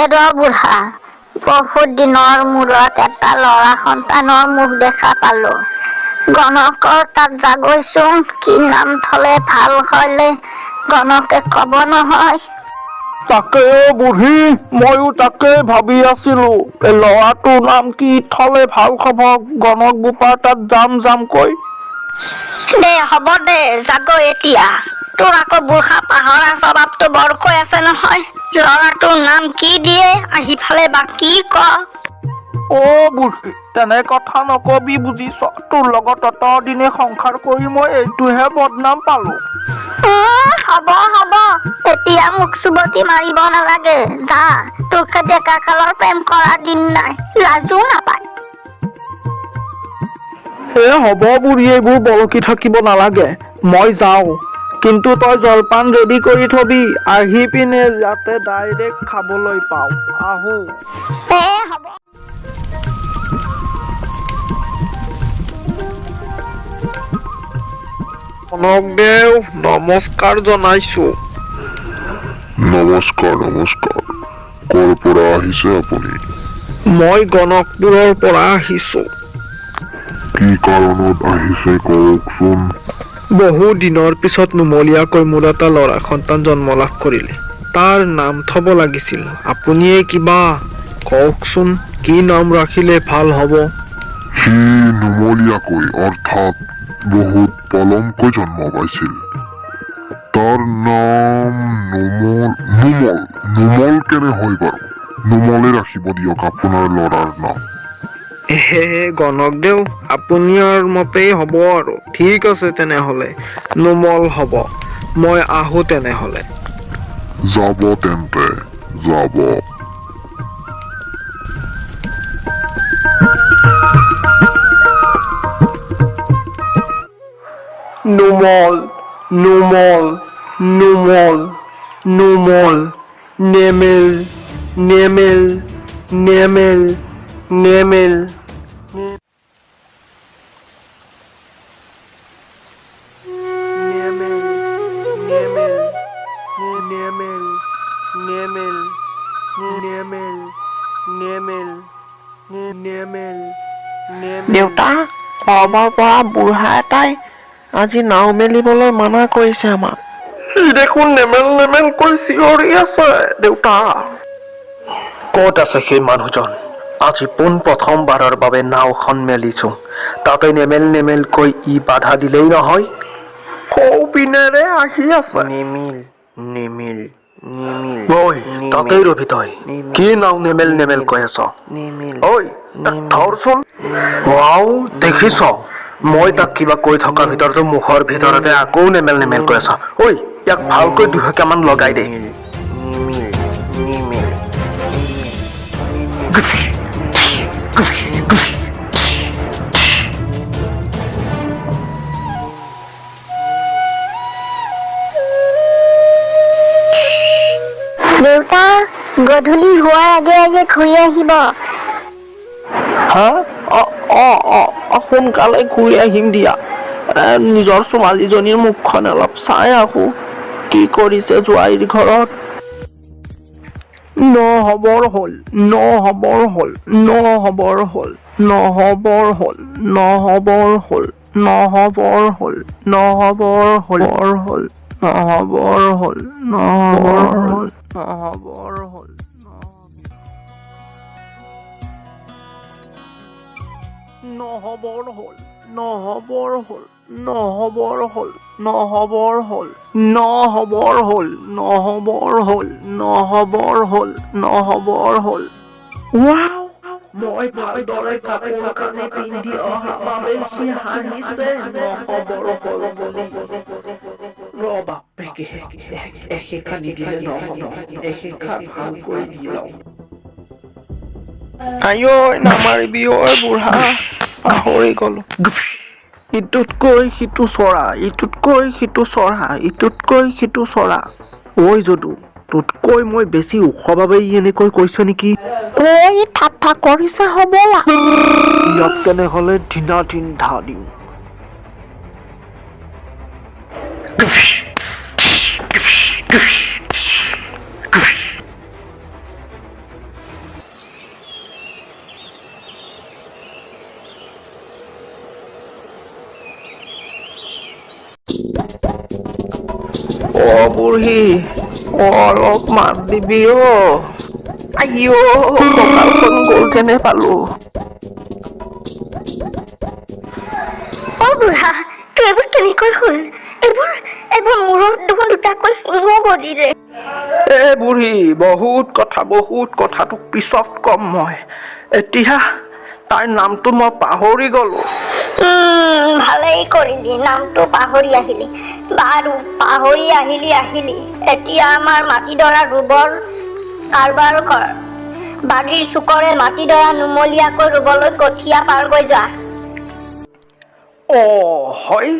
বুঢ়া বহুত দিনৰ মূৰত এটা ল'ৰা সন্তানৰ মুখ দেখা পালো। গণকৰ তাত যাগৈছো, কি নাম থলে ভাল হলে গণকে কব নহয়। তাকে বুঢ়ী, ময়ো তাকে ভাবি আছিলো, এই ল'ৰাটোৰ নাম কি থলে ভাল হব? গণক বোপাৰ তাত যাম কৈ। দে হ'ব দে, যাগৈ এতিয়া। তোৰ আকৌ বুঢ়া পাহৰা স্বভাৱটো বৰকৈ আছে নহয়। ল'ৰাটোৰ নাম কি দিয়ে, আহি ফালে বা কি ক? অ বুঢ়ী, তেনে কথা নকবি বুজিছ। তোৰ লগত অতদিনে সংসাৰ কৰি মই এইটোহে বদনাম পালো। হ'ব এতিয়া মোক চুবতি মাৰিব নালাগে। যা, তোৰ ডেকা কালৰ প্ৰেম কৰা দিন নাই, লাজো নাপায়। হ'ব বুঢ়ী, এইবোৰ বলকি থাকিব নালাগে, মই যাওঁ। কিন্তু তই জলপান ৰেডি কৰি থবি, আহি পিনে যাতে ডাইৰেক্ট খাবলৈ পাওঁ। আহো। হ'ব। কনকদেউ, নমস্কাৰ জনাইছো। নমস্কাৰ। ক'ৰ পৰা আহিছে আপুনি? মই গণকপুৰৰ পৰা আহিছো। কি কাৰণত আহিছে কওকচোন? বহু দিনৰ পিছত নুমলীয়াকৈ মোৰ এটা ল'ৰা সন্তান জন্ম লাভ কৰিলে। তাৰ নাম থব লাগিছিল। আপুনিয়ে কিবা কওকচোন, কি নাম ৰাখিলে ভাল হ'ব? সি নুমলীয়াকৈ অৰ্থাৎ বহুত পলমকৈ জন্ম পাইছিল। তাৰ নাম নুমল কেনে হয় বাৰু? নুমলে ৰাখিব দিয়ক আপোনাৰ ল'ৰাৰ নাম। গণকদেউ, আপোনাৰ মতেই হ'ব আৰু। ঠিক আছে তেনেহলে, নুমল হ'ব। মই আহো তেনেহলে। যাব তেন্তে, যাব। নুমল, নেমেল, দেউতা, কৰবাৰ পৰা বুঢ়া এটাই আজি নাও মেলিবলৈ মানা কৰিছে আমাক। সি দেখোন নেমেল কৈ চিঞৰি আছে। দেউতা, ক'ত আছে সেই মানুহজন? আজি পোন প্ৰথমবাৰৰ বাবে নাওখন মেলিছো, তাতে নেমেল কৈ ই বাধা দিলেই নহয়। সৌপিনেৰে আহি আছে। ঐ, তাতেই ৰবি তই। কি নাও নেমেল কৈ আছ? ঐ, তাক ধৰচোন। দেখিছ, মই তাক কিবা কৈ থকাৰ ভিতৰতে মুখৰ ভিতৰতে আকৌ নেমেল কৈ আছ। ঐ, ইয়াক ভালকৈ দুহেকামান লগাই দে। দেউতা, গধূলি হোৱাৰ আগে আগে ঘূৰি আহিব। সোনকালে ঘূৰি আহিম দিয়া। নিজৰ ছোৱালীজনীৰ মুখখন অলপ চাই আহো, কি কৰিছে জোৱাৰীৰ ঘৰত। নহবৰ হ'ল। ৱাও, মই ভালদৰে কাপোৰ কানি পিন্ধি অহা বাবে সি হাঁহিছে। নহবৰ হ'ল বুলি। ৰবা, এশিক্ষা নিদিলে নহব, এশিক্ষা ভালকৈ দি লওঁ। আইঐ, নামাৰিবি ঐ বুঢ়া, পাহৰি গলো। ইটোতকৈ সিটো চৰা, ইটোতকৈ সিটো চৰা। ঐ যদু, তোতকৈ মই বেছি ওখ বাবে এনেকৈ কৈছো নেকি? ঠাট্টা কৰিছে হ'বলা। ইয়াত তেনেহলে দিন ধা দিওঁ। বুঢ়ী অলপ মাত দিবি আইঅ কঁকালখন গ'ল যেনে পালো অ বুঢ়া তোৰ এইবোৰ কেনেকৈ হ'ল এইবোৰ মূৰত দেখোন দুটাকৈ সিংহ গজিলে এ বুঢ়ী বহুত কথা তোক পিছত কম মই এতিয়া তাইৰ নামটো মই পাহৰি গলো ভালেই কৰিলি নামটো পাহৰি আহিলি বাৰু পাহৰি আহিলি এতিয়া আমাৰ মাটিডৰা ৰুবৰ কাৰবাৰ কৰ বাৰীৰ চুকৰে মাটিডৰা নুমলীয়াকৈ ৰুবলৈ কঠীয়া পাৰগৈ যা হয়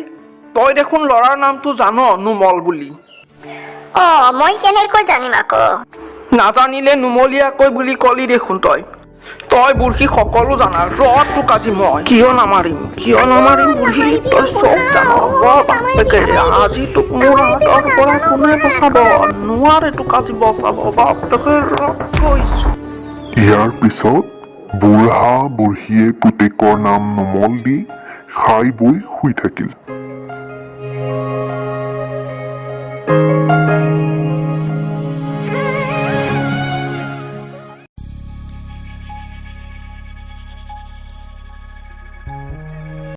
তই দেখোন ল'ৰাৰ নামটো জান নুমল বুলি মই কেনেকৈ জানিম আকৌ নাজানিলে নুমলীয়াকৈ বুলি কলি দেখোন তই বুঢ়ী সকলো জানা তোক আজি মই কিয় নামাৰিম বুঢ়ী তই চব জান বাপেকে আজি তোক মোৰ হাতৰ পৰা কোনে বচাব নোৱাৰে তোক আজি বচাব বাপেকে কৈছো ইয়াৰ পিছত বুঢ়া বুঢ়ীয়ে পুতেকৰ নাম নুমল দি খাই বৈ শুই থাকিল